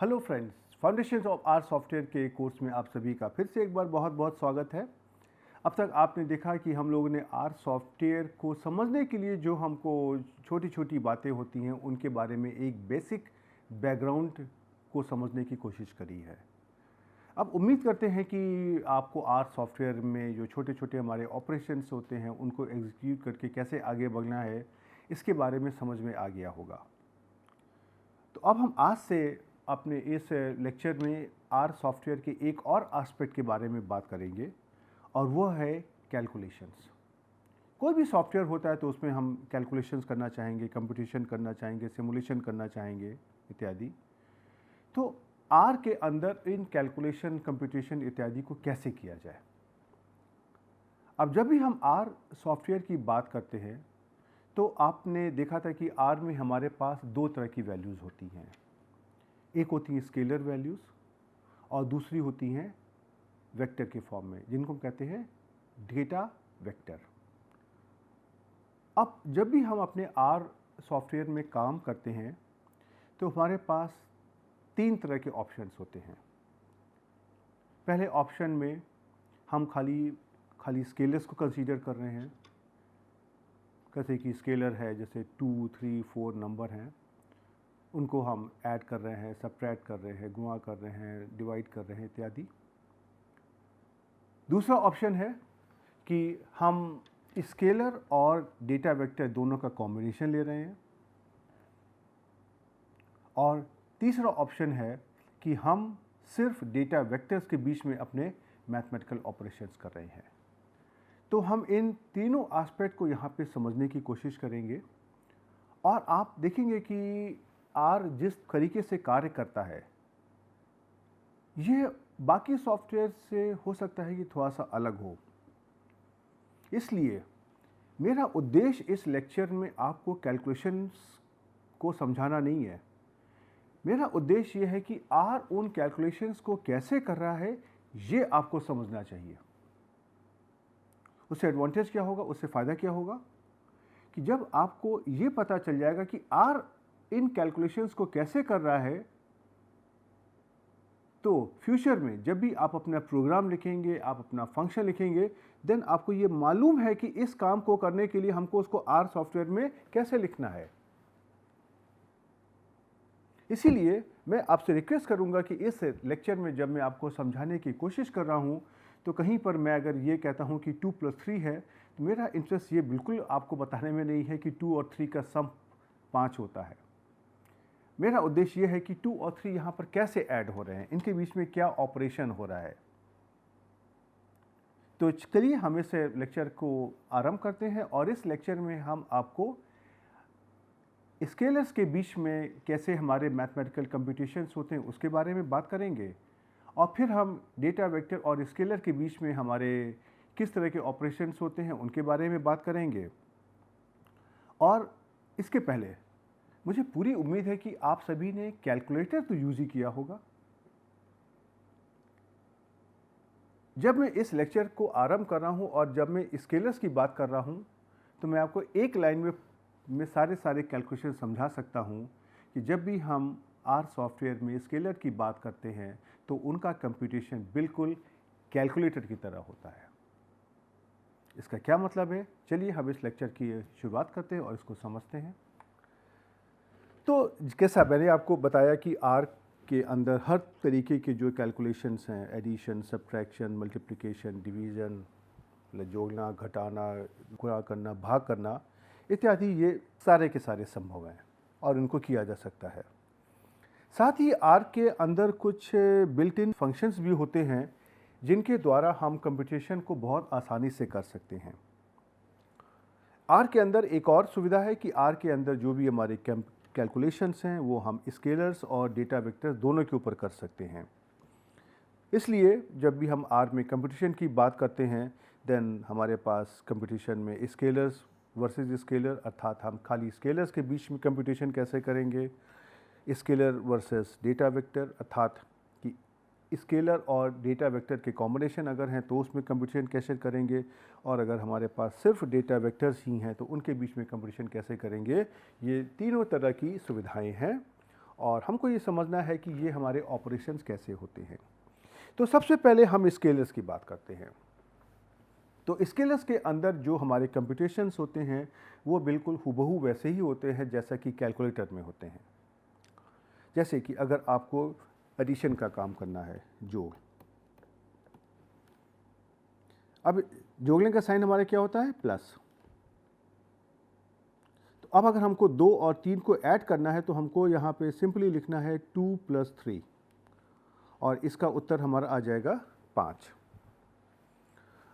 Hello friends, foundations of R software के course में आप सभी का फिर से एक बार बहुत बहुत स्वागत है। अब तक आपने देखा कि हम लोगों ने आर सॉफ्टवेयर को समझने के लिए जो हमको छोटी छोटी बातें होती हैं उनके बारे में एक बेसिक बैकग्राउंड को समझने की कोशिश करी है। अब उम्मीद करते हैं कि आपको आर सॉफ्टवेयर में जो छोटे छोटे हमारे ऑपरेशंस होते हैं उनको एग्जीक्यूट करके कैसे आगे बढ़ना है इसके बारे में समझ में आ गया होगा। तो अब हम आज से अपने इस लेक्चर में आर सॉफ्टवेयर के एक और एस्पेक्ट के बारे में बात करेंगे और वो है कैलकुलेशंस। कोई भी सॉफ्टवेयर होता है तो उसमें हम कैलकुलेशंस करना चाहेंगे, कंप्यूटेशन करना चाहेंगे, सिमुलेशन करना चाहेंगे इत्यादि। तो आर के अंदर इन कैलकुलेशन, कंप्यूटेशन इत्यादि को कैसे किया जाए। अब जब भी हम आर सॉफ्टवेयर की बात करते हैं तो आपने देखा था कि आर में हमारे पास दो तरह की वैल्यूज़ होती हैं। एक होती हैं स्केलर वैल्यूज़ और दूसरी होती हैं वेक्टर के फॉर्म में, जिनको हम कहते हैं डेटा वेक्टर। अब जब भी हम अपने आर सॉफ्टवेयर में काम करते हैं तो हमारे पास तीन तरह के ऑप्शंस होते हैं। पहले ऑप्शन में हम खाली स्केलर्स को कंसीडर कर रहे हैं, जैसे कि स्केलर है, जैसे 2, 3, 4 नंबर हैं, उनको हम ऐड कर रहे हैं, सबट्रैक्ट कर रहे हैं, गुणा कर रहे हैं, डिवाइड कर रहे हैं इत्यादि। दूसरा ऑप्शन है कि हम स्केलर और डेटा वेक्टर दोनों का कॉम्बिनेशन ले रहे हैं। और तीसरा ऑप्शन है कि हम सिर्फ डेटा वेक्टर्स के बीच में अपने मैथमेटिकल ऑपरेशंस कर रहे हैं। तो हम इन तीनों एस्पेक्ट को यहाँ पे समझने की कोशिश करेंगे और आप देखेंगे कि आर जिस तरीके से कार्य करता है ये बाकी सॉफ्टवेयर से हो सकता है कि थोड़ा सा अलग हो। इसलिए मेरा उद्देश्य इस लेक्चर में आपको कैलकुलेशंस को समझाना नहीं है। मेरा उद्देश्य ये है कि आर उन कैलकुलेशंस को कैसे कर रहा है ये आपको समझना चाहिए। उससे एडवांटेज क्या होगा, उससे फ़ायदा क्या होगा कि जब आपको ये पता चल जाएगा कि आर इन कैलकुलेशंस को कैसे कर रहा है, तो फ्यूचर में जब भी आप अपना प्रोग्राम लिखेंगे, आप अपना फंक्शन लिखेंगे, देन आपको ये मालूम है कि इस काम को करने के लिए हमको उसको आर सॉफ्टवेयर में कैसे लिखना है। इसीलिए मैं आपसे रिक्वेस्ट करूंगा कि इस लेक्चर में जब मैं आपको समझाने की कोशिश कर रहा हूं तो कहीं पर मैं अगर ये कहता हूं कि 2 + 3 है तो मेरा इंटरेस्ट ये बिल्कुल आपको बताने में नहीं है कि 2 और 3 का सम 5 होता है। मेरा उद्देश्य ये है कि 2 और 3 यहाँ पर कैसे ऐड हो रहे हैं, इनके बीच में क्या ऑपरेशन हो रहा है। तो चलिए हम इस लेक्चर को आरंभ करते हैं और इस लेक्चर में हम आपको स्केलर्स के बीच में कैसे हमारे मैथमेटिकल कंप्यूटेशंस होते हैं उसके बारे में बात करेंगे और फिर हम डेटा वेक्टर और स्केलर के बीच में हमारे किस तरह के ऑपरेशंस होते हैं उनके बारे में बात करेंगे। और इसके पहले मुझे पूरी उम्मीद है कि आप सभी ने कैलकुलेटर तो यूज़ ही किया होगा। जब मैं इस लेक्चर को आरंभ कर रहा हूं और जब मैं स्केलर्स की बात कर रहा हूं तो मैं आपको एक लाइन में सारे कैलकुलेशन समझा सकता हूं कि जब भी हम आर सॉफ्टवेयर में स्केलर की बात करते हैं तो उनका कंप्यूटेशन बिल्कुल कैलकुलेटर की तरह होता है। इसका क्या मतलब है, चलिए हम इस लेक्चर की शुरुआत करते हैं और इसको समझते हैं। तो जैसा मैंने आपको बताया कि आर के अंदर हर तरीके के जो कैलकुलेशंस हैं, एडिशन, सब्ट्रैक्शन, मल्टीप्लिकेशन, डिवीज़न, जोड़ना, घटाना, गुणा करना, भाग करना इत्यादि, ये सारे के सारे संभव हैं और इनको किया जा सकता है। साथ ही आर के अंदर कुछ बिल्ट इन फंक्शंस भी होते हैं जिनके द्वारा हम कंप्यूटेशन को बहुत आसानी से कर सकते हैं। आर के अंदर एक और सुविधा है कि आर के अंदर जो भी हमारे कैलकुलेशंस हैं वो हम स्केलर्स और डेटा वेक्टर्स दोनों के ऊपर कर सकते हैं। इसलिए जब भी हम आर में कंप्यूटेशन की बात करते हैं देन हमारे पास कंप्यूटेशन में स्केलर्स वर्सेस स्केलर, अर्थात हम खाली स्केलर्स के बीच में कंप्यूटेशन कैसे करेंगे, स्केलर वर्सेस डेटा वेक्टर, अर्थात कि स्केलर और डेटा वेक्टर के कॉम्बिनेशन अगर हैं तो उसमें कंप्यूटेशन कैसे करेंगे, और अगर हमारे पास सिर्फ डेटा वेक्टर्स ही हैं तो उनके बीच में कंप्यूटेशन कैसे करेंगे। ये तीनों तरह की सुविधाएं हैं और हमको ये समझना है कि ये हमारे ऑपरेशंस कैसे होते हैं। तो सबसे पहले हम स्केलर्स की बात करते हैं। तो स्केलर्स के अंदर जो हमारे कंप्यूटेशंस होते हैं वो बिल्कुल हूबहू वैसे ही होते हैं जैसा कि कैलकुलेटर में होते हैं। जैसे कि अगर आपको एडिशन का काम करना है, जोड़, अब जोड़ने का साइन हमारा क्या होता है, प्लस। तो अब अगर हमको 2 और 3 को ऐड करना है तो हमको यहाँ पे सिंपली लिखना है 2 + 3 और इसका उत्तर हमारा आ जाएगा 5।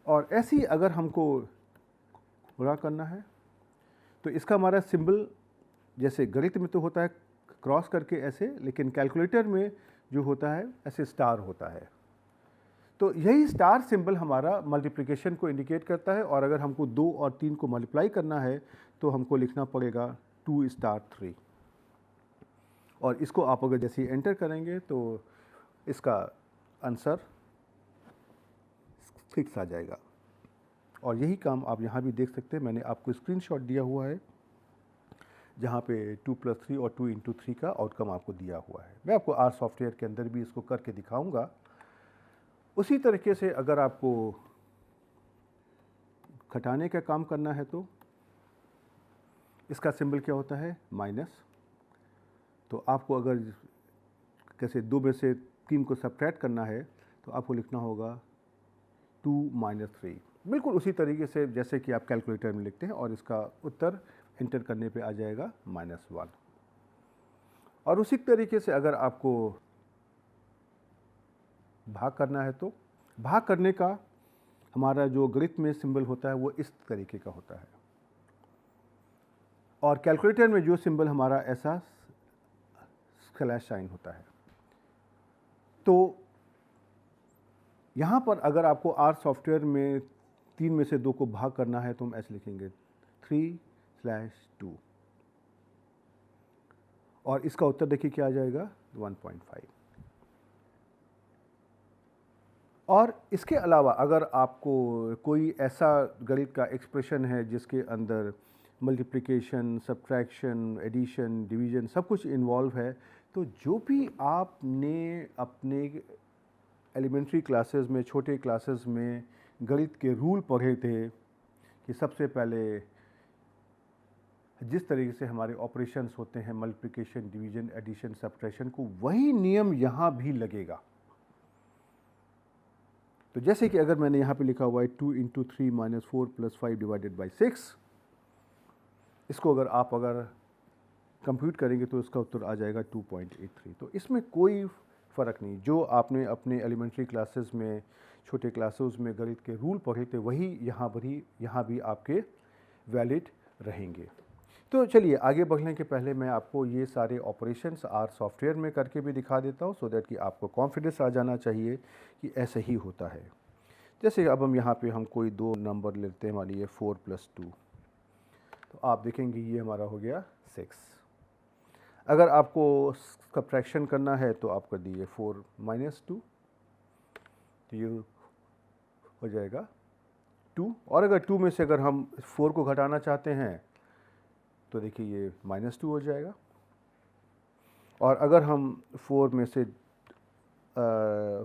और ऐसे ही अगर हमको पूरा करना है तो इसका हमारा सिंबल जैसे गणित में तो होता है क्रॉस करके ऐसे, लेकिन कैलकुलेटर में जो होता है ऐसे स्टार होता है। तो यही स्टार सिंबल हमारा मल्टीप्लिकेशन को इंडिकेट करता है, और अगर हमको 2 और 3 को मल्टीप्लाई करना है तो हमको लिखना पड़ेगा 2 * 3। और इसको आप अगर जैसे ही एंटर करेंगे तो इसका आंसर 6 आ जाएगा। और यही काम आप यहाँ भी देख सकते हैं, मैंने आपको स्क्रीनशॉट दिया हुआ है जहाँ पे 2 + 3 और 2 × 3 का आउटकम आपको दिया हुआ है। मैं आपको आर सॉफ्टवेयर के अंदर भी इसको करके दिखाऊंगा। उसी तरीके से अगर आपको घटाने का काम करना है तो इसका सिंबल क्या होता है, माइनस। तो आपको अगर कैसे 2 में से 3 को सब्ट्रैक्ट करना है तो आपको लिखना होगा 2 - 3, बिल्कुल उसी तरीके से जैसे कि आप कैलकुलेटर में लिखते हैं, और इसका उत्तर एंटर करने पे आ जाएगा -1। और उसी तरीके से अगर आपको भाग करना है तो भाग करने का हमारा जो गणित में सिंबल होता है वो इस तरीके का होता है, और कैलकुलेटर में जो सिंबल हमारा ऐसा स्लैश साइन होता है। तो यहाँ पर अगर आपको आर सॉफ्टवेयर में 3 में से 2 को भाग करना है तो हम ऐसे लिखेंगे 3/2, और इसका उत्तर देखिए क्या आ जाएगा, 1.5। और इसके अलावा अगर आपको कोई ऐसा गणित का एक्सप्रेशन है जिसके अंदर मल्टीप्लिकेशन, सब्ट्रैक्शन, एडिशन, डिवीजन सब कुछ इन्वॉल्व है, तो जो भी आपने अपने एलिमेंट्री क्लासेस में, छोटे क्लासेस में गणित के रूल पढ़े थे कि सबसे पहले जिस तरीके से हमारे ऑपरेशंस होते हैं मल्टीप्लिकेशन, डिवीजन, एडिशन, सब्ट्रैक्शन को, वही नियम यहाँ भी लगेगा। तो जैसे कि अगर मैंने यहाँ पे लिखा हुआ है 2 × 3 - 4 + 5 / 6, इसको अगर कंप्यूट करेंगे तो इसका उत्तर आ जाएगा 2.83। तो इसमें कोई फ़र्क नहीं, जो आपने अपने एलिमेंट्री क्लासेस में, छोटे क्लासेस में गणित के रूल पढ़े थे वही यहाँ भी आपके वैलिड रहेंगे। तो चलिए आगे बढ़ने के पहले मैं आपको ये सारे ऑपरेशंस आर सॉफ्टवेयर में करके भी दिखा देता हूँ, सो दैट कि आपको कॉन्फिडेंस आ जाना चाहिए कि ऐसे ही होता है। जैसे अब हम यहाँ पे कोई 2 नंबर लेते हैं, मान लीजिए 4 + 2, तो आप देखेंगे ये हमारा हो गया 6। अगर आपको सब्ट्रैक्शन करना है तो आप कर दीजिए 4 - 2, तो ये हो जाएगा 2। और अगर 2 में से अगर हम 4 को घटाना चाहते हैं तो देखिए ये -2 हो जाएगा। और अगर हम 4 में से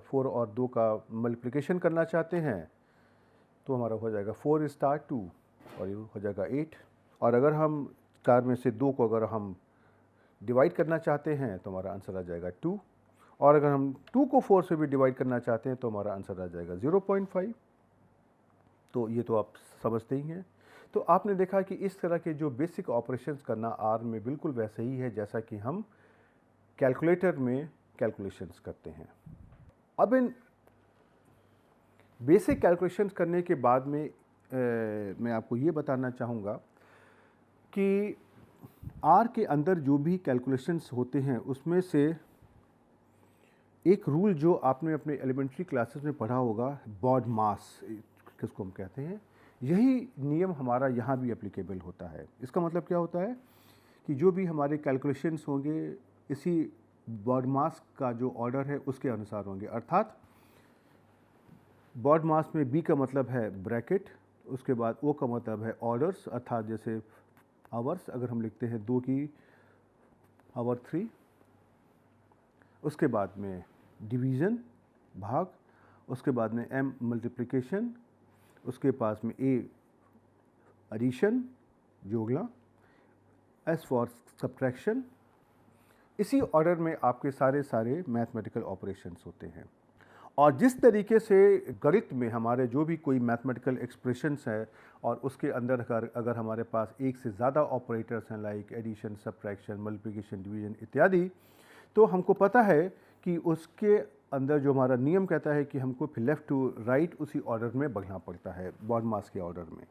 4 और 2 का मल्टीप्लिकेशन करना चाहते हैं तो हमारा हो जाएगा 4 * 2 और ये हो जाएगा 8। और अगर हम 4 में से 2 को अगर हम डिवाइड करना चाहते हैं तो हमारा आंसर आ जाएगा 2। और अगर हम 2 को 4 से भी डिवाइड करना चाहते हैं तो हमारा आंसर आ जाएगा 0.5। तो ये तो आप समझते ही हैं। तो आपने देखा कि इस तरह के जो बेसिक ऑपरेशंस करना आर में बिल्कुल वैसे ही है जैसा कि हम कैलकुलेटर में कैलकुलेशंस करते हैं। अब इन बेसिक कैलकुलेशंस करने के बाद में मैं आपको ये बताना चाहूँगा कि आर के अंदर जो भी कैलकुलेशंस होते हैं उसमें से एक रूल जो आपने अपने एलिमेंट्री क्लासेस में पढ़ा होगा, बॉड मास किसको हम कहते हैं, यही नियम हमारा यहाँ भी एप्लीकेबल होता है। इसका मतलब क्या होता है कि जो भी हमारे कैलकुलेशंस होंगे इसी BODMAS का जो ऑर्डर है उसके अनुसार होंगे। अर्थात BODMAS में B का मतलब है ब्रैकेट, उसके बाद O का मतलब है ऑर्डर्स, अर्थात जैसे आवर्स, अगर हम लिखते हैं 2 की आवर 3, उसके बाद में डिवीज़न भाग, उसके बाद में M मल्टीप्लिकेशन, उसके पास में A एडिशन जोड़ना, S फॉर सब्ट्रैक्शन। इसी ऑर्डर में आपके सारे मैथमेटिकल ऑपरेशंस होते हैं। और जिस तरीके से गणित में हमारे जो भी कोई मैथमेटिकल एक्सप्रेशंस है और उसके अंदर अगर हमारे पास एक से ज़्यादा ऑपरेटर्स हैं like addition, subtraction, multiplication, division इत्यादि, तो हमको पता है कि उसके अंदर जो हमारा नियम कहता है कि हमको फिर लेफ़्ट टू राइट उसी ऑर्डर में बढ़ना पड़ता है, BODMAS के ऑर्डर में।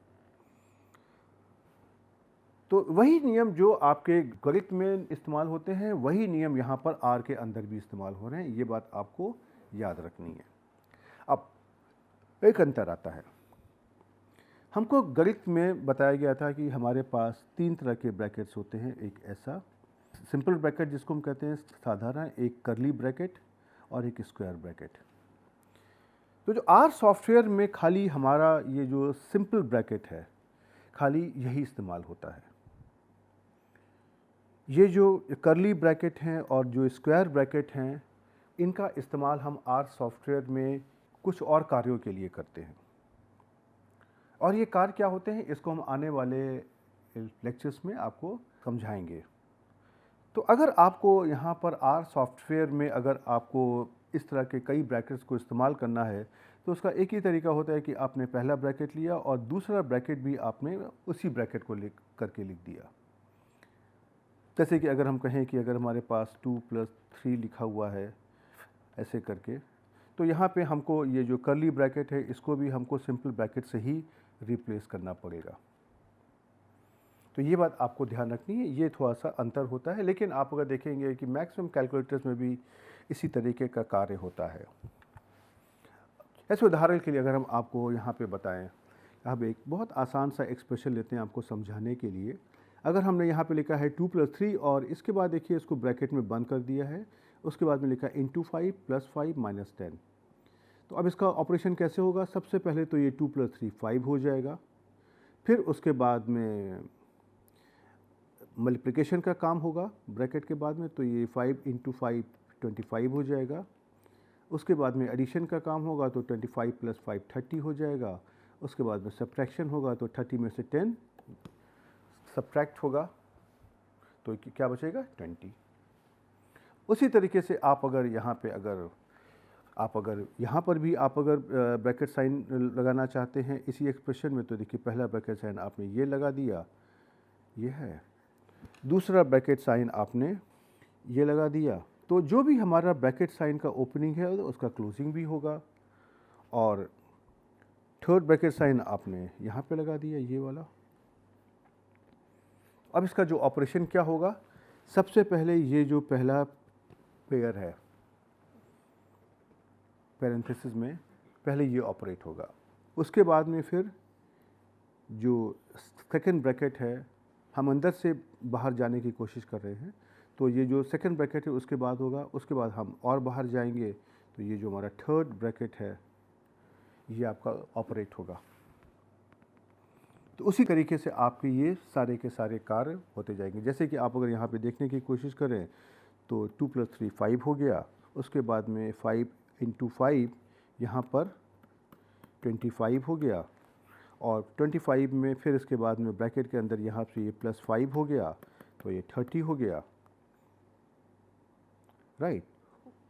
तो वही नियम जो आपके गणित में इस्तेमाल होते हैं, वही नियम यहाँ पर आर के अंदर भी इस्तेमाल हो रहे हैं। ये बात आपको याद रखनी है। अब एक अंतर आता है। हमको गणित में बताया गया था कि हमारे पास 3 तरह के ब्रैकेट्स होते हैं। एक ऐसा सिंपल ब्रैकेट जिसको हम कहते हैं साधारण, एक कर्ली ब्रैकेट और एक स्क्वायर ब्रैकेट। तो जो आर सॉफ्टवेयर में खाली हमारा ये जो सिंपल ब्रैकेट है, खाली यही इस्तेमाल होता है। ये जो कर्ली ब्रैकेट हैं और जो स्क्वायर ब्रैकेट हैं, इनका इस्तेमाल हम आर सॉफ्टवेयर में कुछ और कार्यों के लिए करते हैं। और ये कार्य क्या होते हैं, इसको हम आने वाले लेक्चर्स में आपको समझाएंगे। तो अगर आपको यहाँ पर आर सॉफ्टवेयर में अगर आपको इस तरह के कई ब्रैकेट्स को इस्तेमाल करना है, तो उसका एक ही तरीका होता है कि आपने पहला ब्रैकेट लिया और दूसरा ब्रैकेट भी आपने उसी ब्रैकेट को लिख दिया। जैसे कि अगर हम कहें कि अगर हमारे पास 2 + 3 लिखा हुआ है ऐसे करके, तो यहाँ पे हमको ये जो कर्ली ब्रैकेट है इसको भी हमको सिंपल ब्रैकेट से ही रिप्लेस करना पड़ेगा। तो ये बात आपको ध्यान रखनी है, ये थोड़ा सा अंतर होता है। लेकिन आप अगर देखेंगे कि मैक्सिमम कैलकुलेटर्स में भी इसी तरीके का कार्य होता है। ऐसे उदाहरण के लिए अगर हम आपको यहाँ पे बताएं, अब एक बहुत आसान सा एक्सप्रेशन लेते हैं आपको समझाने के लिए। अगर हमने यहाँ पे लिखा है 2 + 3 और इसके बाद देखिए इसको ब्रैकेट में बंद कर दिया है, उसके बाद में लिखा है × 5 + 5 - 10। तो अब इसका ऑपरेशन कैसे होगा? सबसे पहले तो ये 2 + 3 5 हो जाएगा, फिर उसके बाद में मल्टीप्लिकेशन का काम होगा ब्रैकेट के बाद में, तो ये 5 × 5 25 हो जाएगा। उसके बाद में एडिशन का काम होगा तो 25 + 5 30 हो जाएगा। उसके बाद में सब्ट्रैक्शन होगा तो 30 में से 10 सब्ट्रैक्ट होगा तो क्या बचेगा? 20। उसी तरीके से आप अगर यहाँ पे अगर यहाँ पर भी आप अगर ब्रैकेट साइन लगाना चाहते हैं इसी एक्सप्रेशन में, तो देखिए पहला ब्रैकेट साइन आपने ये लगा दिया, ये है। दूसरा ब्रैकेट साइन आपने ये लगा दिया, तो जो भी हमारा ब्रैकेट साइन का ओपनिंग है उसका क्लोजिंग भी होगा। और थर्ड ब्रैकेट साइन आपने यहाँ पे लगा दिया, ये वाला। अब इसका जो ऑपरेशन क्या होगा, सबसे पहले ये जो पहला पेयर है पैरेंथेसिस में, पहले ये ऑपरेट होगा। उसके बाद में फिर जो सेकंड ब्रैकेट है, हम अंदर से बाहर जाने की कोशिश कर रहे हैं, तो ये जो सेकंड ब्रैकेट है उसके बाद होगा। उसके बाद हम और बाहर जाएंगे तो ये जो हमारा थर्ड ब्रैकेट है ये आपका ऑपरेट होगा। तो उसी तरीके से आपके ये सारे के सारे कार्य होते जाएंगे। जैसे कि आप अगर यहाँ पे देखने की कोशिश करें तो 2 + 3 5 हो गया, उसके बाद में 5 × 5 यहाँ पर 25 हो गया, और 25 में फिर इसके बाद में ब्रैकेट के अंदर यहाँ से ये +5 हो गया तो ये 30 हो गया, राइट।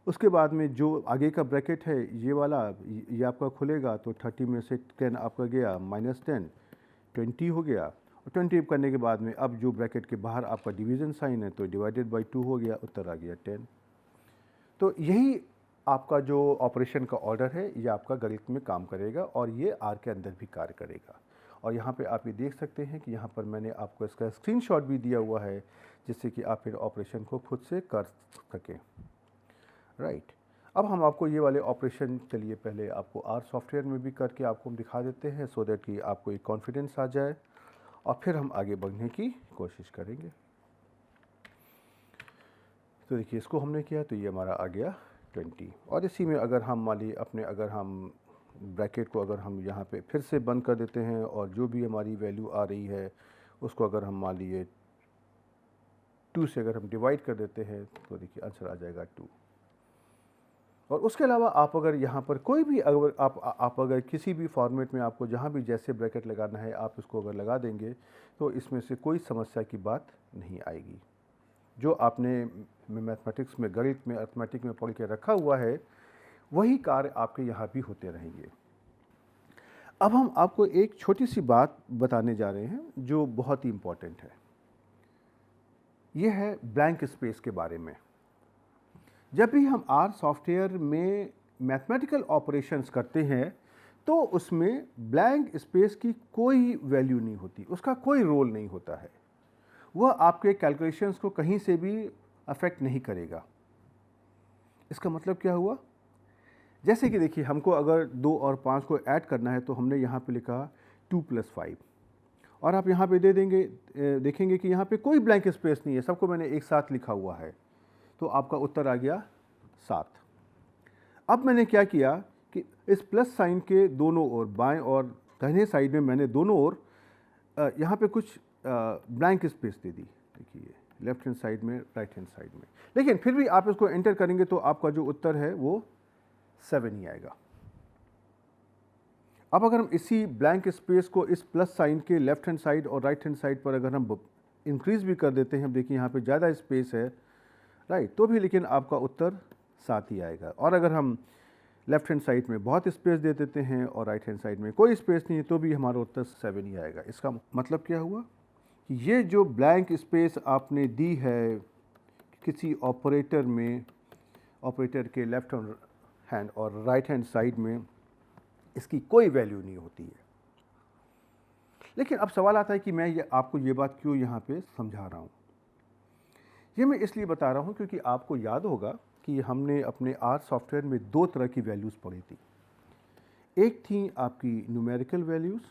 उसके बाद में जो आगे का ब्रैकेट है ये वाला, ये आपका खुलेगा तो 30 में से 10 आपका गया -10, 20 हो गया। और 20 करने के बाद में अब जो ब्रैकेट के बाहर आपका डिवीज़न साइन है तो /2 हो गया, उत्तर आ गया 10। तो यही आपका जो ऑपरेशन का ऑर्डर है ये आपका गणित में काम करेगा और ये आर के अंदर भी कार्य करेगा। और यहाँ पे आप ये देख सकते हैं कि यहाँ पर मैंने आपको इसका स्क्रीनशॉट भी दिया हुआ है जिससे कि आप फिर ऑपरेशन को खुद से कर सकें, राइट। अब हम आपको ये वाले ऑपरेशन, चलिए पहले आपको आर सॉफ्टवेयर में भी करके आपको हम दिखा देते हैं सो दैट कि आपको एक कॉन्फिडेंस आ जाए और फिर हम आगे बढ़ने की कोशिश करेंगे। तो देखिए इसको हमने किया तो ये हमारा आ गया 20। और इसी में अगर हम मान लीजिए अपने अगर हम ब्रैकेट को अगर हम यहाँ पे फिर से बंद कर देते हैं और जो भी हमारी वैल्यू आ रही है उसको अगर हम मान लीजिए 2 से अगर हम डिवाइड कर देते हैं तो देखिए आंसर आ जाएगा 2। और उसके अलावा आप अगर यहाँ पर कोई भी अगर आप अगर किसी भी फॉर्मेट में आपको जहाँ भी जैसे ब्रैकेट लगाना है आप इसको अगर लगा देंगे तो इसमें से कोई समस्या की बात नहीं आएगी। जो आपने मैथमेटिक्स में, गणित में, अर्थमेटिक में पढ़ के रखा हुआ है वही कार्य आपके यहाँ भी होते रहेंगे। अब हम आपको एक छोटी सी बात बताने जा रहे हैं जो बहुत ही इम्पोर्टेंट है। ये है ब्लैंक स्पेस के बारे में। जब भी हम आर सॉफ्टवेयर में मैथमेटिकल ऑपरेशंस करते हैं तो उसमें ब्लैंक स्पेस की कोई वैल्यू नहीं होती, उसका कोई रोल नहीं होता है। वह आपके कैलकुलेशंस को कहीं से भी अफेक्ट नहीं करेगा। इसका मतलब क्या हुआ? जैसे कि देखिए हमको अगर 2 और 5 को ऐड करना है तो हमने यहाँ पे लिखा 2 + 5 और आप यहाँ पे दे देंगे, देखेंगे कि यहाँ पे कोई ब्लैंक स्पेस नहीं है, सबको मैंने एक साथ लिखा हुआ है। तो आपका उत्तर आ गया 7। अब मैंने क्या किया कि इस प्लस साइन के दोनों ओर, बाएं और दाहिने साइड में मैंने दोनों ओर यहाँ पे कुछ ब्लैंक स्पेस दे दी। देखिए लेफ्ट हैंड साइड में, राइट हैंड साइड में। लेकिन फिर भी आप इसको एंटर करेंगे तो आपका जो उत्तर है वो 7 ही आएगा। अब अगर हम इसी ब्लैंक स्पेस को इस प्लस साइन के लेफ्ट हैंड साइड और राइट हैंड साइड पर अगर हम इंक्रीज भी कर देते हैं, देखिए यहाँ पे ज़्यादा स्पेस है, राइट, तो भी लेकिन आपका उत्तर 7 ही आएगा। और अगर हम लेफ्ट हैंड साइड में बहुत स्पेस दे देते हैं और राइट हैंड साइड में कोई स्पेस नहीं है तो भी हमारा उत्तर 7 ही आएगा। इसका मतलब क्या हुआ कि ये जो ब्लैंक स्पेस आपने दी है किसी ऑपरेटर में, ऑपरेटर के लेफ्ट हैंड और राइट हैंड साइड में, इसकी कोई वैल्यू नहीं होती है। लेकिन अब सवाल आता है कि मैं आपको ये बात क्यों यहाँ पे समझा रहा हूँ। ये मैं इसलिए बता रहा हूँ क्योंकि आपको याद होगा कि हमने अपने आर सॉफ्टवेयर में 2 तरह की वैल्यूज़ पढ़ी थी। एक थी आपकी न्यूमेरिकल वैल्यूज़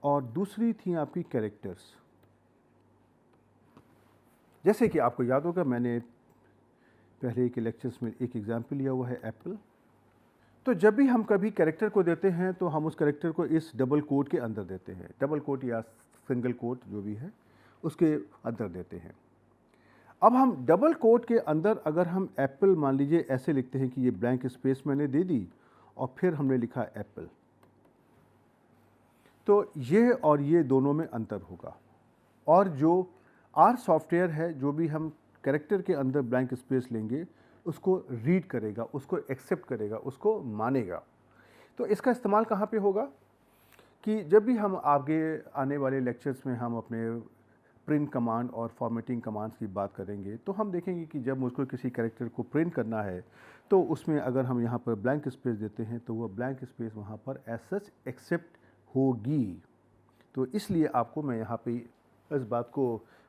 और दूसरी थी आपकी कैरेक्टर्स। जैसे कि आपको याद होगा मैंने पहले के लेक्चर्स में एक एग्जाम्पल लिया हुआ है एप्पल। तो जब भी हम कभी कैरेक्टर को देते हैं तो हम उस कैरेक्टर को इस डबल कोट के अंदर देते हैं, डबल कोट या सिंगल कोट जो भी है उसके अंदर देते हैं। अब हम डबल कोट के अंदर अगर हम एप्पल मान लीजिए ऐसे लिखते हैं कि ये ब्लैंक स्पेस मैंने दे दी और फिर हमने लिखा एप्पल, तो ये और ये दोनों में अंतर होगा। और जो आर सॉफ्टवेयर है, जो भी हम कैरेक्टर के अंदर ब्लैंक स्पेस लेंगे उसको रीड करेगा, उसको एक्सेप्ट करेगा, उसको मानेगा। तो इसका इस्तेमाल कहाँ पे होगा कि जब भी हम आगे आने वाले लेक्चर्स में हम अपने प्रिंट कमांड और फॉर्मेटिंग कमांड्स की बात करेंगे तो हम देखेंगे कि जब मुझको किसी कैरेक्टर को प्रिंट करना है तो उसमें अगर हम यहाँ पर ब्लैंक स्पेस देते हैं तो वह ब्लैंक स्पेस वहाँ पर एज सच एक्सेप्ट होगी। तो इसलिए आपको मैं यहाँ पे इस बात को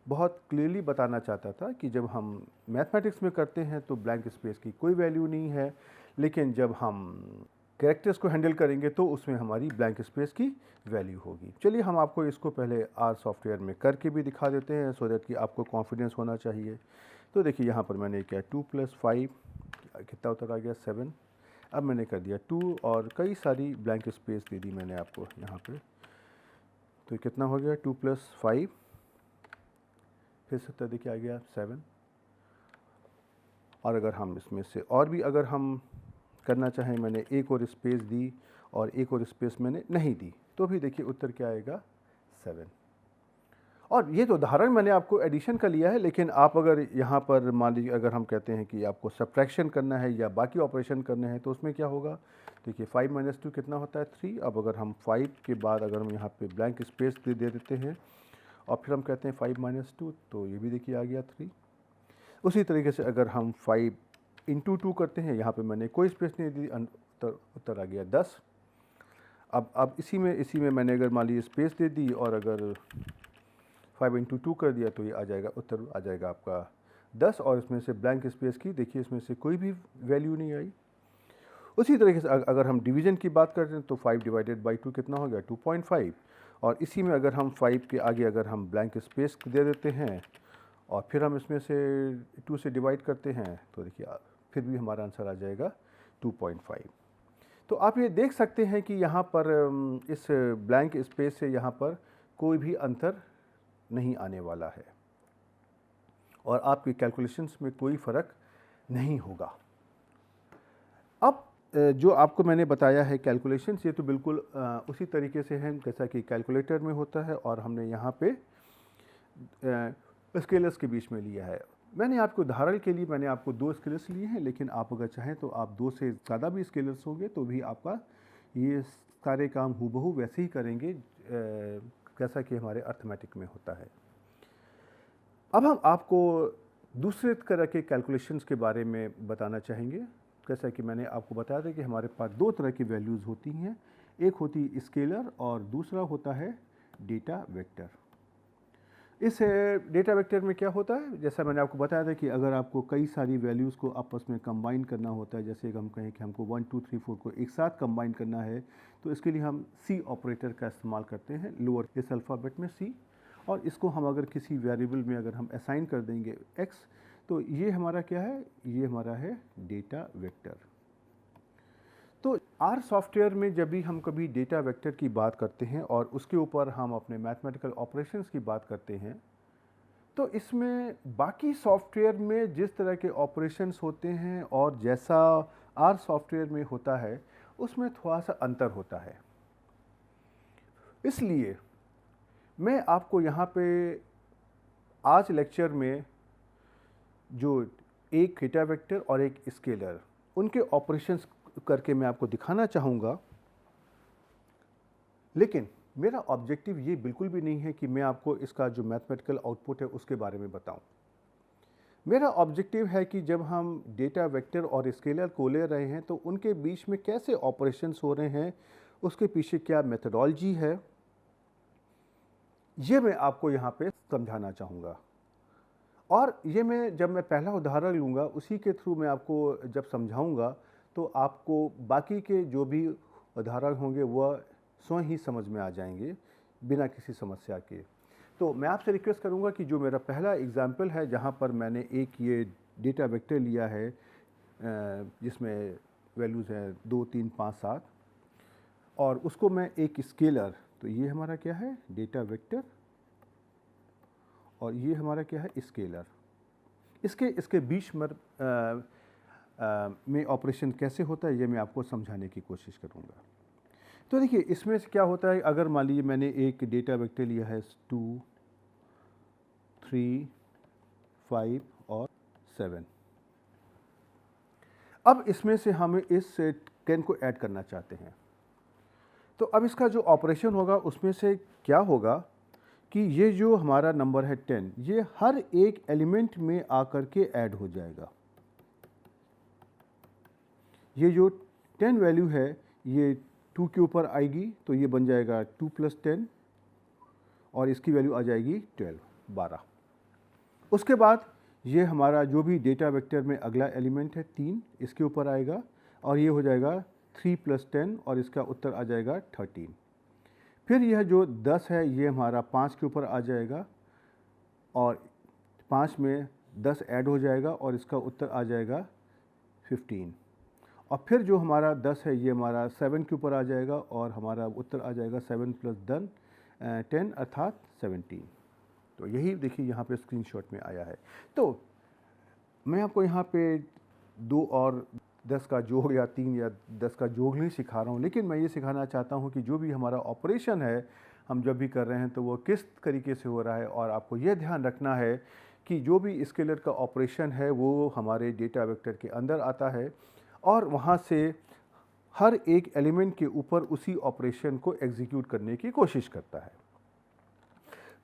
बहुत क्लियरली बताना चाहता था कि जब हम मैथमेटिक्स में करते हैं तो ब्लैंक स्पेस की कोई वैल्यू नहीं है, लेकिन जब हम कैरेक्टर्स को हैंडल करेंगे तो उसमें हमारी ब्लैंक स्पेस की वैल्यू होगी। चलिए हम आपको इसको पहले आर सॉफ्टवेयर में करके भी दिखा देते हैं सो दैट कि आपको कॉन्फिडेंस होना चाहिए। तो देखिए यहाँ पर मैंने क्या 2 + 5 कितना उत्तर आ गया 7। अब मैंने कर दिया 2 और कई सारी ब्लैंक स्पेस दे दी मैंने आपको यहाँ पे, तो कितना हो गया 2 + 5 फिर से देखिए आ गया 7। और अगर हम इसमें से और भी अगर हम करना चाहें, मैंने एक और स्पेस दी और एक और स्पेस मैंने नहीं दी तो भी देखिए उत्तर क्या आएगा 7। और ये तो उदाहरण मैंने आपको एडिशन का लिया है, लेकिन आप अगर यहाँ पर मान लीजिए अगर हम कहते हैं कि आपको सब्ट्रैक्शन करना है या बाकी ऑपरेशन करने हैं तो उसमें क्या होगा, देखिए 5 - 2 कितना होता है 3। अब अगर हम 5 के बाद अगर हम यहाँ पे ब्लैंक स्पेस दे देते हैं और फिर हम कहते हैं 5 - 2 तो ये भी देखिए आ गया 3। उसी तरीके से अगर हम 5 × 2 करते हैं, यहाँ पे मैंने कोई स्पेस नहीं दी, उत्तर आ गया 10। अब इसी में मैंने अगर मान लीजिए स्पेस दे दी और अगर 5 × 2 कर दिया तो ये आ जाएगा, उत्तर आ जाएगा आपका 10। और इसमें से ब्लैंक स्पेस की देखिए इसमें से कोई भी वैल्यू नहीं आई। उसी तरीके से अगर हम डिवीज़न की बात करते हैं तो 5 / 2 कितना हो गया 2.5। और इसी में अगर हम 5 के आगे अगर हम ब्लैंक स्पेस दे देते हैं और फिर हम इसमें से 2 से डिवाइड करते हैं तो देखिए फिर भी हमारा आंसर आ जाएगा 2.5। तो आप ये देख सकते हैं कि यहाँ पर इस ब्लैंक स्पेस से यहाँ पर कोई भी अंतर नहीं आने वाला है और आपकी कैलकुलेशंस में कोई फ़र्क नहीं होगा। अब जो आपको मैंने बताया है कैलकुलेशंस, ये तो बिल्कुल उसी तरीके से हैं जैसा कि कैलकुलेटर में होता है और हमने यहाँ पे स्केलर्स के बीच में लिया है। मैंने आपको उदाहरण के लिए मैंने आपको 2 स्केलर्स लिए हैं, लेकिन आप अगर चाहें तो आप 2 से ज़्यादा भी स्केलर्स होंगे तो भी आपका ये सारे काम हूबहू वैसे ही करेंगे जैसा कि हमारे अर्थमेटिक में होता है। अब हम आपको दूसरे तरह के कैलकुलेशंस के बारे में बताना चाहेंगे। जैसा कि मैंने आपको बताया था कि हमारे पास 2 तरह की वैल्यूज़ होती हैं, एक होती है स्केलर और दूसरा होता है डेटा वेक्टर। इस डेटा वेक्टर में क्या होता है, जैसा मैंने आपको बताया था कि अगर आपको कई सारी वैल्यूज़ को आपस में कंबाइन करना होता है, जैसे हम कहें कि हमको 1 2 3 4 को एक साथ कंबाइन करना है, तो इसके लिए हम सी ऑपरेटर का इस्तेमाल करते हैं, लोअर केस अल्फ़ाबेट में सी। और इसको हम अगर किसी वेरिएबल में अगर हम असाइन कर देंगे x, तो ये हमारा क्या है, ये हमारा है डेटा वेक्टर। तो आर सॉफ्टवेयर में जब भी हम कभी डेटा वेक्टर की बात करते हैं और उसके ऊपर हम अपने मैथमेटिकल ऑपरेशंस की बात करते हैं, तो इसमें बाकी सॉफ्टवेयर में जिस तरह के ऑपरेशंस होते हैं और जैसा आर सॉफ्टवेयर में होता है उसमें थोड़ा सा अंतर होता है। इसलिए मैं आपको यहाँ पे आज लेक्चर में जो एक डेटा वेक्टर और एक स्केलर उनके ऑपरेशंस करके मैं आपको दिखाना चाहूँगा, लेकिन मेरा ऑब्जेक्टिव ये बिल्कुल भी नहीं है कि मैं आपको इसका जो मैथमेटिकल आउटपुट है उसके बारे में बताऊं। मेरा ऑब्जेक्टिव है कि जब हम डेटा वेक्टर और स्केलर को ले रहे हैं तो उनके बीच में कैसे ऑपरेशंस हो रहे हैं, उसके पीछे क्या मेथडोलॉजी है, ये मैं आपको यहाँ पे समझाना चाहूँगा। और ये मैं जब मैं पहला उदाहरण लूँगा उसी के थ्रू मैं आपको जब समझाऊँगा तो आपको बाकी के जो भी उदाहरण होंगे वह स्वयं ही समझ में आ जाएंगे बिना किसी समस्या के। तो मैं आपसे रिक्वेस्ट करूंगा कि जो मेरा पहला एग्जाम्पल है जहां पर मैंने एक ये डेटा वेक्टर लिया है जिसमें वैल्यूज़ हैं 2 3 5 7 और उसको मैं एक स्केलर, तो ये हमारा क्या है डेटा वेक्टर और ये हमारा क्या है स्केलर, इसके बीच में ऑपरेशन कैसे होता है ये मैं आपको समझाने की कोशिश करूंगा। तो देखिए इसमें से क्या होता है, अगर मान लीजिए मैंने एक डेटा वेक्टर लिया है 2 3 5 और 7। अब इसमें से हमें इस 10 को ऐड करना चाहते हैं, तो अब इसका जो ऑपरेशन होगा उसमें से क्या होगा कि ये जो हमारा नंबर है 10, ये हर एक एलिमेंट में आकर के ऐड हो जाएगा। ये जो 10 वैल्यू है ये 2 के ऊपर आएगी तो ये बन जाएगा 2 + 10 और इसकी वैल्यू आ जाएगी 12। उसके बाद ये हमारा जो भी डेटा वेक्टर में अगला एलिमेंट है 3, इसके ऊपर आएगा और ये हो जाएगा 3 + 10 और इसका उत्तर आ जाएगा 13। फिर यह जो 10 है ये हमारा 5 के ऊपर आ जाएगा और 5 में 10 ऐड हो जाएगा और इसका उत्तर आ जाएगा 15। और फिर जो हमारा 10 है ये हमारा 7 के ऊपर आ जाएगा और हमारा उत्तर आ जाएगा 7 + 10 अर्थात 17। तो यही देखिए यहाँ पे स्क्रीनशॉट में आया है। तो मैं आपको यहाँ पे 2 और 10 का जोड़ या 3 या 10 का जोड़ नहीं सिखा रहा हूँ, लेकिन मैं ये सिखाना चाहता हूँ कि जो भी हमारा ऑपरेशन है हम जब भी कर रहे हैं तो वो किस तरीके से हो रहा है। और आपको ये ध्यान रखना है कि जो भी स्केलर का ऑपरेशन है वो हमारे डेटा वेक्टर के अंदर आता है और वहाँ से हर एक एलिमेंट के ऊपर उसी ऑपरेशन को एग्जीक्यूट करने की कोशिश करता है।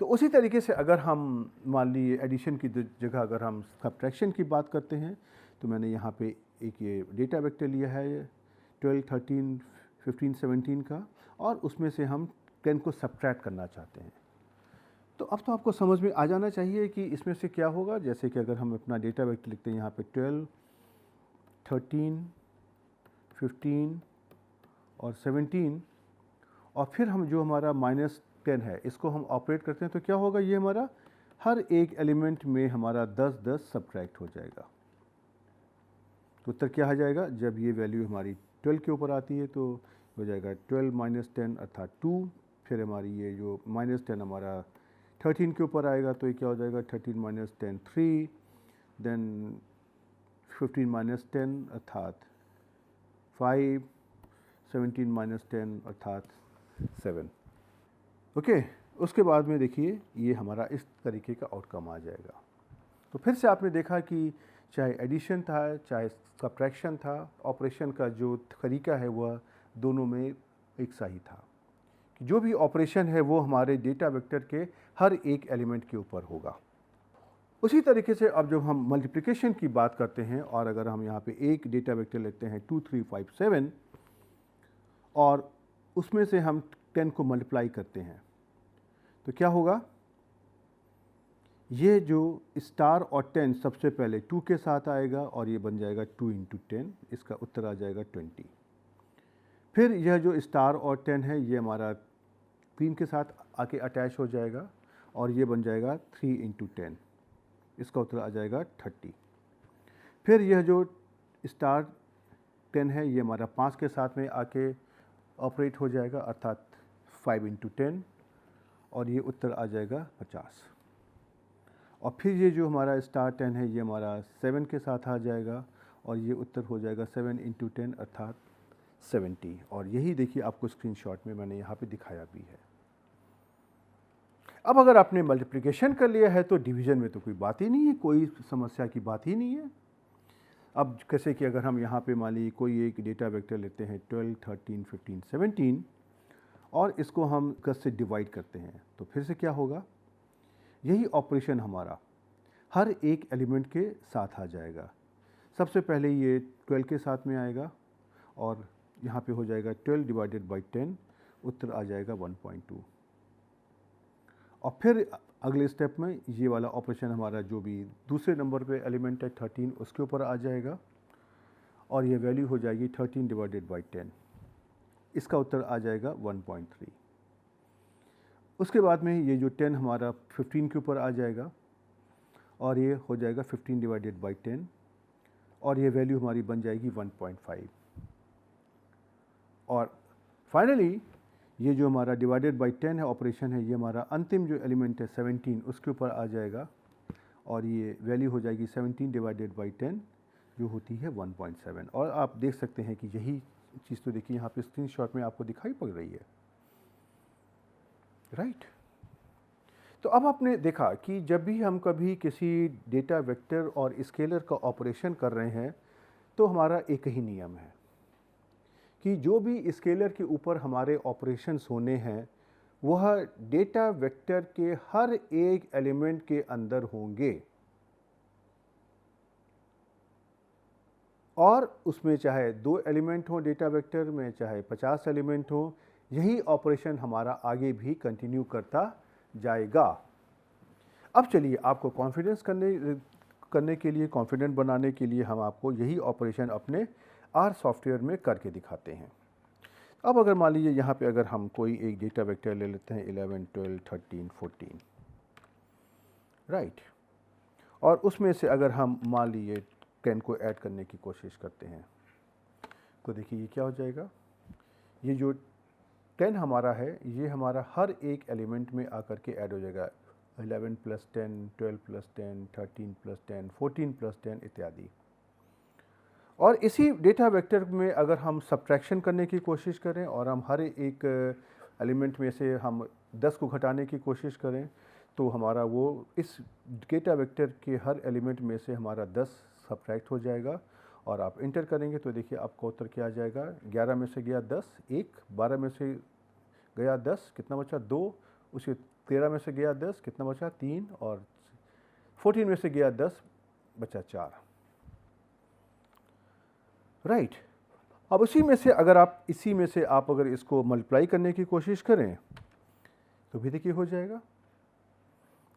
तो उसी तरीके से अगर हम मान लीजिए एडिशन की जगह अगर हम सब्ट्रैक्शन की बात करते हैं, तो मैंने यहाँ पे एक ये डेटा वेक्टर लिया है 12 13 15 17 का और उसमें से हम 10 को सब्ट्रैक्ट करना चाहते हैं। तो अब तो आपको समझ में आ जाना चाहिए कि इसमें से क्या होगा। जैसे कि अगर हम अपना डेटा वेक्टर लिखते हैं यहाँ पे 12 13 15 और 17 और फिर हम जो हमारा -10 है इसको हम ऑपरेट करते हैं तो क्या होगा, ये हमारा हर एक एलिमेंट में हमारा 10-10 सब्ट्रैक्ट हो जाएगा। तो उत्तर क्या आ जाएगा? जब ये वैल्यू हमारी 12 के ऊपर आती है तो हो जाएगा 12 माइनस 10 अर्थात 2। फिर हमारी ये जो माइनस 10 हमारा 13 के ऊपर आएगा तो ये क्या हो जाएगा? 13 माइनस 10 3, देन 15 माइनस 10 अर्थात 5, 17 माइनस 10 अर्थात 7। ओके, उसके बाद में देखिए ये हमारा इस तरीके का आउटकम आ जाएगा। तो फिर से आपने देखा कि चाहे एडिशन था चाहे सब्ट्रैक्शन था, ऑपरेशन का जो तरीका है वह दोनों में एक सा ही था कि जो भी ऑपरेशन है वो हमारे डेटा वेक्टर के हर एक एलिमेंट के ऊपर होगा। उसी तरीके से अब जब हम मल्टीप्लिकेशन की बात करते हैं और अगर हम यहाँ पे एक डेटा वेक्टर लेते हैं 2 3 5 7 और उसमें से हम 10 को मल्टीप्लाई करते हैं तो क्या होगा? ये जो स्टार और 10 सबसे पहले 2 के साथ आएगा और ये बन जाएगा 2 इंटू 10, इसका उत्तर आ जाएगा 20। फिर यह जो स्टार और 10 है ये हमारा 3 के साथ आके अटैच हो जाएगा और ये बन जाएगा 3 इंटू 10, इसका उत्तर आ जाएगा 30। फिर यह जो स्टार 10 है ये हमारा 5 के साथ में आके ऑपरेट हो जाएगा अर्थात 5 इंटू 10 और ये उत्तर आ जाएगा 50। और फिर ये जो हमारा स्टार 10 है ये हमारा 7 के साथ आ जाएगा और ये उत्तर हो जाएगा 7 इंटू 10 अर्थात 70। और यही देखिए आपको स्क्रीनशॉट में मैंने यहाँ पे दिखाया भी है। अब अगर आपने मल्टीप्लिकेशन कर लिया है तो डिवीज़न में तो कोई बात ही नहीं है, कोई समस्या की बात ही नहीं है। अब कैसे कि अगर हम यहाँ पे मान लीजिए कोई एक डेटा वेक्टर लेते हैं 12, 13, 15, 17 और इसको हम 10 से डिवाइड करते हैं तो फिर से क्या होगा? यही ऑपरेशन हमारा हर एक एलिमेंट के साथ आ जाएगा। सबसे पहले ये 12 के साथ में आएगा और यहाँ पे हो जाएगा 12 डिवाइडेड बाई 10, उत्तर आ जाएगा 1.2। और फिर अगले स्टेप में ये वाला ऑपरेशन हमारा जो भी दूसरे नंबर पे एलिमेंट है 13 उसके ऊपर आ जाएगा और ये वैल्यू हो जाएगी 13 डिवाइडेड बाई 10, इसका उत्तर आ जाएगा 1.3। उसके बाद में ये जो 10 हमारा 15 के ऊपर आ जाएगा और ये हो जाएगा 15 डिवाइडेड बाई 10 और ये वैल्यू हमारी बन जाएगी 1.5। और फाइनली ये जो हमारा डिवाइडेड बाई 10 है ऑपरेशन है ये हमारा अंतिम जो एलिमेंट है 17 उसके ऊपर आ जाएगा और ये वैल्यू हो जाएगी 17 डिवाइडेड बाई 10 जो होती है 1.7। और आप देख सकते हैं कि यही चीज़ तो देखिए यहाँ पे स्क्रीनशॉट में आपको दिखाई पड़ रही है, राइट। तो अब आपने देखा कि जब भी हम कभी किसी डेटा वेक्टर और स्केलर का ऑपरेशन कर रहे हैं तो हमारा एक ही नियम है कि जो भी स्केलर के ऊपर हमारे ऑपरेशंस होने हैं वह डेटा वेक्टर के हर एक एलिमेंट के अंदर होंगे और उसमें चाहे 2 एलिमेंट हो डेटा वेक्टर में, चाहे 50 एलिमेंट हो, यही ऑपरेशन हमारा आगे भी कंटिन्यू करता जाएगा। अब चलिए आपको कॉन्फिडेंस करने के लिए, कॉन्फिडेंट बनाने के लिए हम आपको यही ऑपरेशन अपने आर सॉफ्टवेयर में करके दिखाते हैं। अब अगर मान लीजिए यहाँ पे अगर हम कोई एक डेटा वेक्टर ले लेते हैं 11, 12, 13, 14, राइट, और उसमें से अगर हम मान लीजिए 10 को ऐड करने की कोशिश करते हैं तो देखिए ये क्या हो जाएगा? ये जो 10 हमारा है ये हमारा हर एक एलिमेंट में आकर के ऐड हो जाएगा। 11 प्लस 10, 12 प्लस 10, 13 प्लस 10, 14 प्लस 10 इत्यादि। और इसी डेटा वेक्टर में अगर हम सब्ट्रैक्शन करने की कोशिश करें और हम हर एक एलिमेंट में से हम 10 को घटाने की कोशिश करें तो हमारा वो इस डेटा वेक्टर के हर एलिमेंट में से हमारा 10 सब्ट्रैक्ट हो जाएगा और आप इंटर करेंगे तो देखिए आपका उत्तर क्या आ जाएगा? 11 में से गया 10, 1, 12 में से गया 10, कितना बचा? 2, उसके 13 में से गया 10, कितना बचा? 3, और 14 में से गया 10, बचा 4, राइट। अब इसी में से आप अगर इसको मल्टीप्लाई करने की कोशिश करें तो भी देखिए हो जाएगा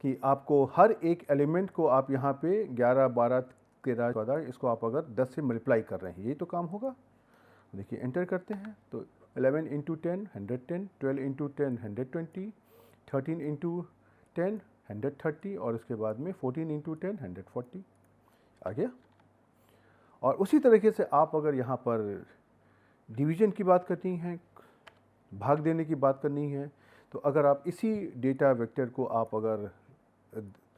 कि आपको हर एक एलिमेंट को आप यहाँ पे 11, 12, 13, 14 इसको आप अगर 10 से मल्टीप्लाई कर रहे हैं यही तो काम होगा। देखिए एंटर करते हैं तो 11 इंटू 10 110, 12 इंटू 10 120, 13 इंटू 10 130 और उसके बाद में 14 इंटू 10 140 आ गया। और उसी तरीके से आप अगर यहाँ पर डिवीजन की बात करनी है, भाग देने की बात करनी है, तो अगर आप इसी डेटा वेक्टर को आप अगर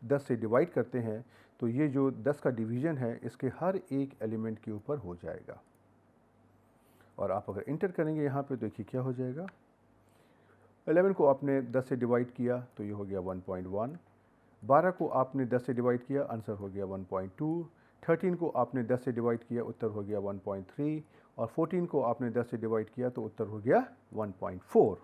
10 से डिवाइड करते हैं तो ये जो 10 का डिवीज़न है इसके हर एक एलिमेंट के ऊपर हो जाएगा। और आप अगर इंटर करेंगे यहाँ पे, देखिए क्या हो जाएगा। 11 को आपने 10 से डिवाइड किया तो ये हो गया 1.1, 12 को आपने 10 से डिवाइड किया, आंसर हो गया 1.2, 13 को आपने 10 से डिवाइड किया, उत्तर हो गया 1.3, और 14 को आपने 10 से डिवाइड किया तो उत्तर हो गया 1.4।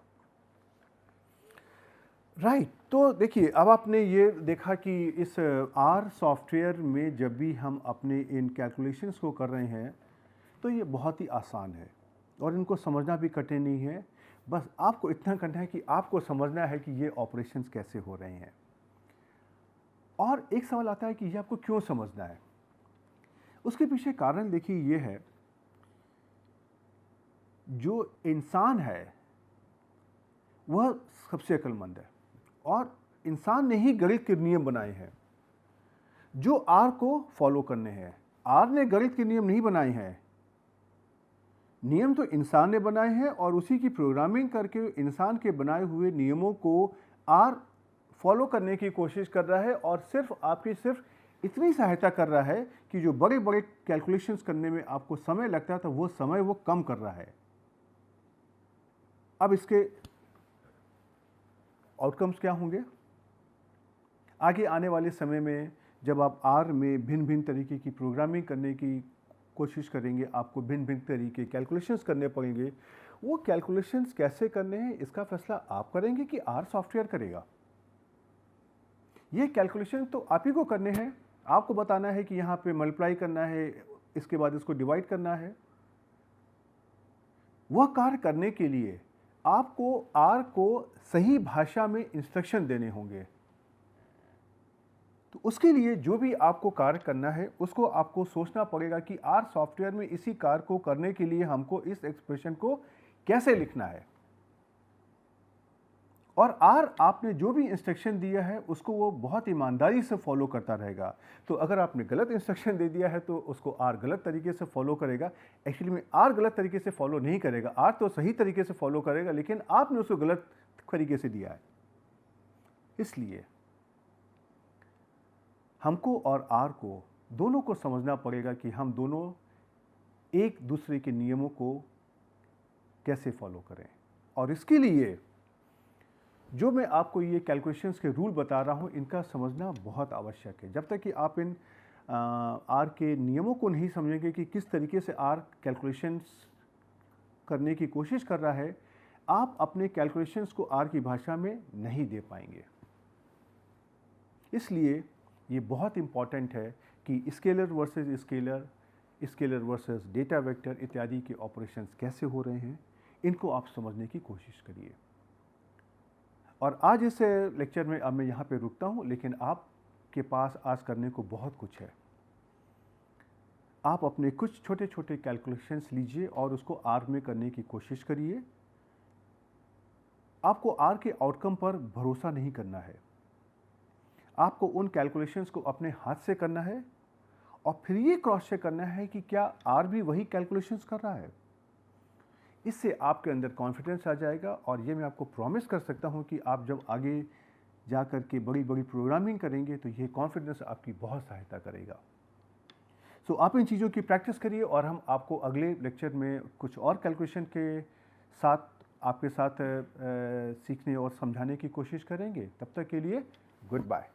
राइट। तो देखिए, अब आपने ये देखा कि इस आर सॉफ्टवेयर में जब भी हम अपने इन कैलकुलेशंस को कर रहे हैं तो ये बहुत ही आसान है और इनको समझना भी कठिन नहीं है। बस आपको इतना करना है कि आपको समझना है कि ये ऑपरेशंस कैसे हो रहे हैं। और एक सवाल आता है कि ये आपको क्यों समझना है। उसके पीछे कारण देखिए ये है, जो इंसान है वह सबसे अक्लमंद है और इंसान ने ही गणित के नियम बनाए हैं जो आर को फॉलो करने हैं। आर ने गणित के नियम नहीं बनाए हैं, नियम तो इंसान ने बनाए हैं और उसी की प्रोग्रामिंग करके इंसान के बनाए हुए नियमों को आर फॉलो करने की कोशिश कर रहा है और सिर्फ इतनी सहायता कर रहा है कि जो बड़े बड़े कैलकुलेशंस करने में आपको समय लगता था वो समय वो कम कर रहा है। अब इसके आउटकम्स क्या होंगे? आगे आने वाले समय में जब आप आर में भिन्न भिन्न तरीके की प्रोग्रामिंग करने की कोशिश करेंगे, आपको भिन्न भिन्न तरीके कैलकुलेशंस करने पड़ेंगे। वो कैलकुलेशंस कैसे करने हैं इसका फैसला आप करेंगे कि आर सॉफ्टवेयर करेगा। ये कैलकुलेशन तो आप ही को करने हैं। आपको बताना है कि यहाँ पे मल्टीप्लाई करना है, इसके बाद इसको डिवाइड करना है। वह कार्य करने के लिए आपको आर को सही भाषा में इंस्ट्रक्शन देने होंगे। तो उसके लिए जो भी आपको कार्य करना है उसको आपको सोचना पड़ेगा कि आर सॉफ्टवेयर में इसी कार्य को करने के लिए हमको इस एक्सप्रेशन को कैसे लिखना है। और आर आपने जो भी इंस्ट्रक्शन दिया है उसको वो बहुत ईमानदारी से फॉलो करता रहेगा। तो अगर आपने गलत इंस्ट्रक्शन दे दिया है तो उसको आर गलत तरीके से फॉलो करेगा। एक्चुअली में आर गलत तरीके से फॉलो नहीं करेगा, आर तो सही तरीके से फॉलो करेगा, लेकिन आपने उसको गलत तरीके से दिया है। इसलिए हमको और आर को दोनों को समझना पड़ेगा कि हम दोनों एक दूसरे के नियमों को कैसे फॉलो करें। और इसके लिए जो मैं आपको ये कैलकुलेशंस के रूल बता रहा हूँ इनका समझना बहुत आवश्यक है। जब तक कि आप इन आर के नियमों को नहीं समझेंगे कि किस तरीके से आर कैलकुलेशंस करने की कोशिश कर रहा है, आप अपने कैलकुलेशंस को आर की भाषा में नहीं दे पाएंगे। इसलिए ये बहुत इम्पॉर्टेंट है कि scalar versus scalar, scalar versus data vector इत्यादि के ऑपरेशंस कैसे हो रहे हैं, इनको आप समझने की कोशिश करिए। और आज इस लेक्चर में अब मैं यहाँ पे रुकता हूँ, लेकिन आपके पास आज करने को बहुत कुछ है। आप अपने कुछ छोटे छोटे कैलकुलेशंस लीजिए और उसको आर में करने की कोशिश करिए। आपको आर के आउटकम पर भरोसा नहीं करना है, आपको उन कैलकुलेशंस को अपने हाथ से करना है और फिर ये क्रॉस चेक करना है कि क्या आर भी वही कैलकुलेशंस कर रहा है। इससे आपके अंदर कॉन्फिडेंस आ जाएगा और ये मैं आपको प्रॉमिस कर सकता हूँ कि आप जब आगे जा कर के बड़ी बड़ी प्रोग्रामिंग करेंगे तो ये कॉन्फिडेंस आपकी बहुत सहायता करेगा। सो आप इन चीज़ों की प्रैक्टिस करिए और हम आपको अगले लेक्चर में कुछ और कैलकुलेशन के साथ आपके साथ सीखने और समझाने की कोशिश करेंगे। तब तक के लिए गुड बाय।